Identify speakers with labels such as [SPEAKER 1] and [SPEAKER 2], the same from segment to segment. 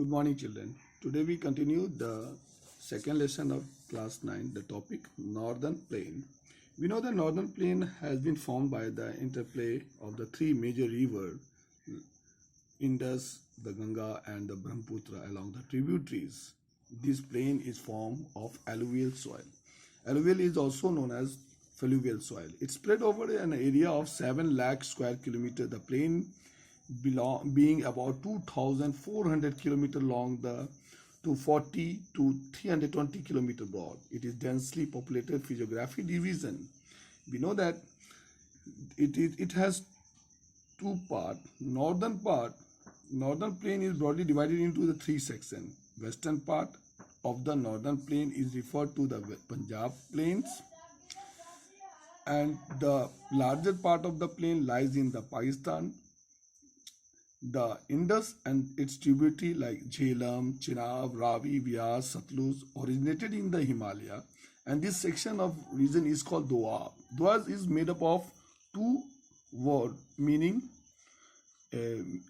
[SPEAKER 1] Good morning, children. Today we continue the second lesson of class 9, the topic Northern Plain. We know the Northern Plain has been formed by the interplay of the three major rivers, Indus, the Ganga, and the Brahmaputra along the tributaries. This plain is formed of alluvial soil. Alluvial is also known as fluvial soil. It's spread over an area of 7 lakh square kilometer. The plain being about 2,400 kilometer long, the 240 to 320 kilometer broad. It is densely populated physiographic division. We know that it has two parts. Northern plain is broadly divided into the three sections. Western part of the northern plain is referred to the Punjab plains, and the larger part of the plain lies in the Pakistan. The Indus and its tributary like Jhelum, Chenab, Ravi, Vyas, Satluj originated in the Himalaya, and this section of region is called Doab. Doab is made up of two words meaning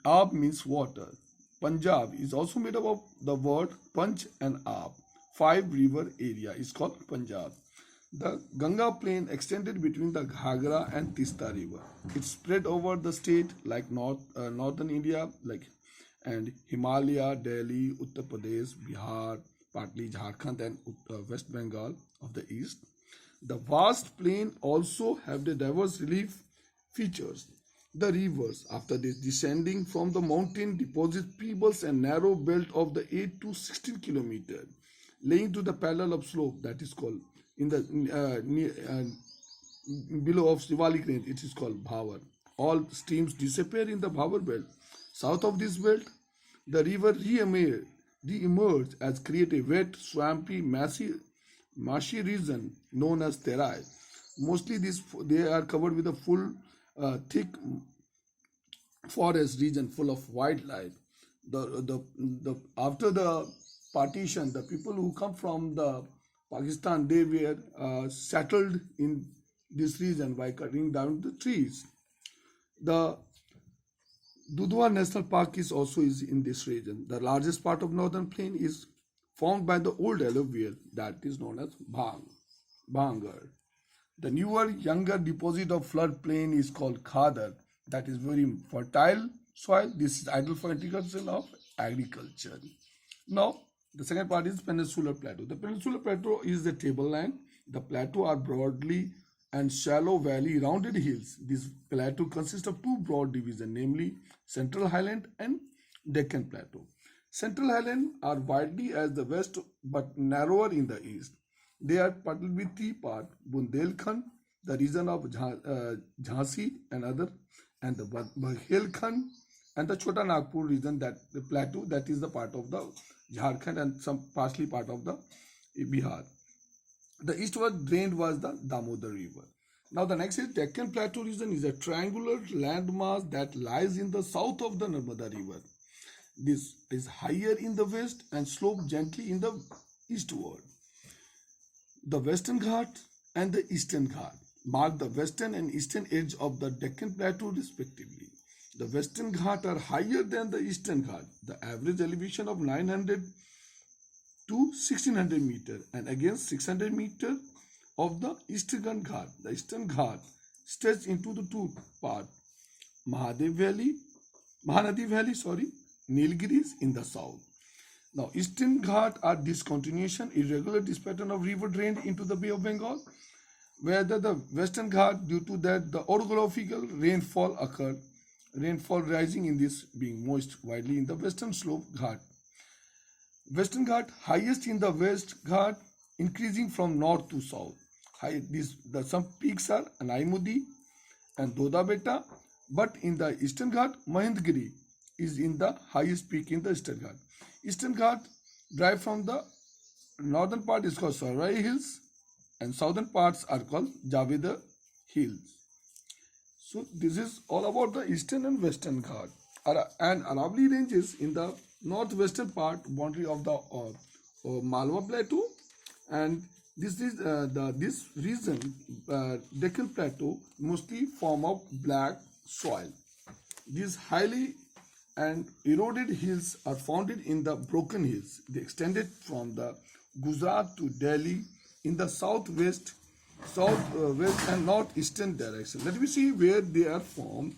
[SPEAKER 1] Ab means water. Punjab is also made up of the word Panch and Ab. 5 river area is called Punjab. The Ganga plain extended between the Ghagra and Tista river. It spread over the state like northern India, and Himalaya, Delhi, Uttar Pradesh, Bihar, partly Jharkhand, and West Bengal of the east. The vast plain also have the diverse relief features. The rivers, after this descending from the mountain, deposit pebbles and narrow belt of the 8 to 16 kilometer, laying to the parallel of slope that is called in the below of Shivalik range. It is called Bhavar. All streams disappear in the Bhavar belt. South of this belt, the river re-emerge as create a wet, swampy, marshy region known as Terai. Mostly they are covered with a full thick forest region full of wildlife. After the partition, the people who come from the Pakistan, they were settled in this region by cutting down the trees. The Dudhwa National Park is also in this region. The largest part of northern plain is formed by the old alluvial that is known as Bhangar. The newer, younger deposit of flood plain is called Khadar. That is very fertile soil. This is ideal for integration of agriculture. Now, the second part is peninsular plateau. The peninsular plateau is the tableland. The plateau are broadly and shallow valley rounded hills. This plateau consists of two broad divisions, namely Central Highland and Deccan Plateau. Central Highland are widely as the west but narrower in the east. They are parted with three parts: Bundelkhand, the region of Jhansi and other, and the Bahelkhand and the Chota Nagpur region, that the plateau that is the part of the Jharkhand and some partially part of the Bihar. The eastward drained was the Damodar river. Now the next is Deccan Plateau region is a triangular landmass that lies in the south of the Narmada river. This is higher in the west and slopes gently in the eastward. The Western Ghat and the Eastern Ghat mark the western and eastern edge of the Deccan Plateau respectively. The Western Ghat are higher than the Eastern Ghat. The average elevation of 900 to 1600 meter and against 600 meter of the Eastern Ghat. The Eastern Ghat stretches into the two parts: Mahanadi Valley, Nilgiris in the south. Now, Eastern Ghat are discontinuation, irregular pattern of river drained into the Bay of Bengal, whether the Western Ghat, due to that the orographical rainfall occur, rainfall rising in this being moist widely in the western slope Ghat. Western Ghat highest in the West Ghat, increasing from north to south. Some peaks are Anaimudi and Dodabeta, but in the Eastern Ghat, Mahendgiri is in the highest peak in the Eastern Ghat. Eastern Ghat drive from the northern part is called Sarai Hills and southern parts are called Javeda Hills. So this is all about the Eastern and Western Ghat. And Aravalli ranges in the northwestern part boundary of the Malwa Plateau, and this is this region Deccan Plateau mostly form of black soil. These highly and eroded hills are found in the broken hills. They extended from the Gujarat to Delhi in the southwest and northeastern direction. Let me see where they are formed.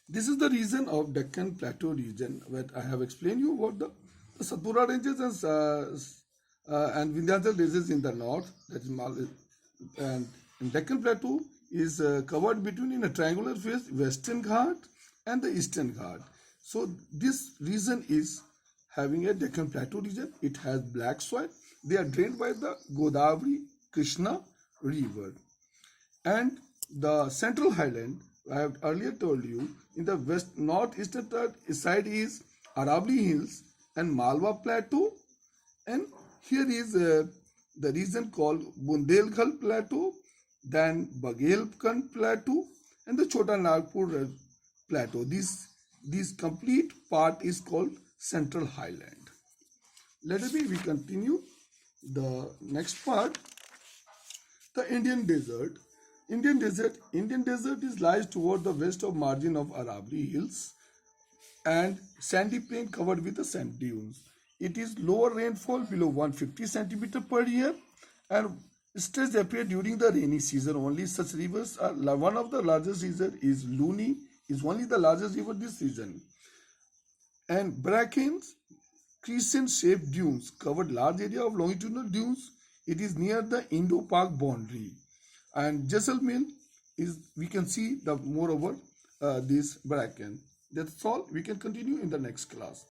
[SPEAKER 1] This is the region of Deccan Plateau region, where I have explained you about the Satpura ranges and Vindhyachal ranges in the north. That is and Deccan Plateau is covered between in a triangular phase, Western Ghat and the Eastern Ghat. So this region is having a Deccan Plateau region. It has black soil. They are drained by the Godavari Krishna river. And the central highland, I have earlier told you, in the west northeastern side is Aravalli Hills and Malwa Plateau, and here is the region called Bundelkhand Plateau, then Baghelkhand Plateau, and the Chota Nagpur Plateau. This complete part is called Central Highland. Let us we continue the next part. The Indian Desert. Indian Desert is lies toward the west of margin of Aravalli Hills and sandy plain covered with the sand dunes. It is lower rainfall below 150 centimeter per year, and stress appear during the rainy season only. Such rivers are one of the largest river is Luni, is only the largest river this season. And Bracken's crescent-shaped dunes covered large area of longitudinal dunes. It is near the Indo-Pak boundary. And Jaisalmer is, we can see the moreover this Bracken. That's all. We can continue in the next class.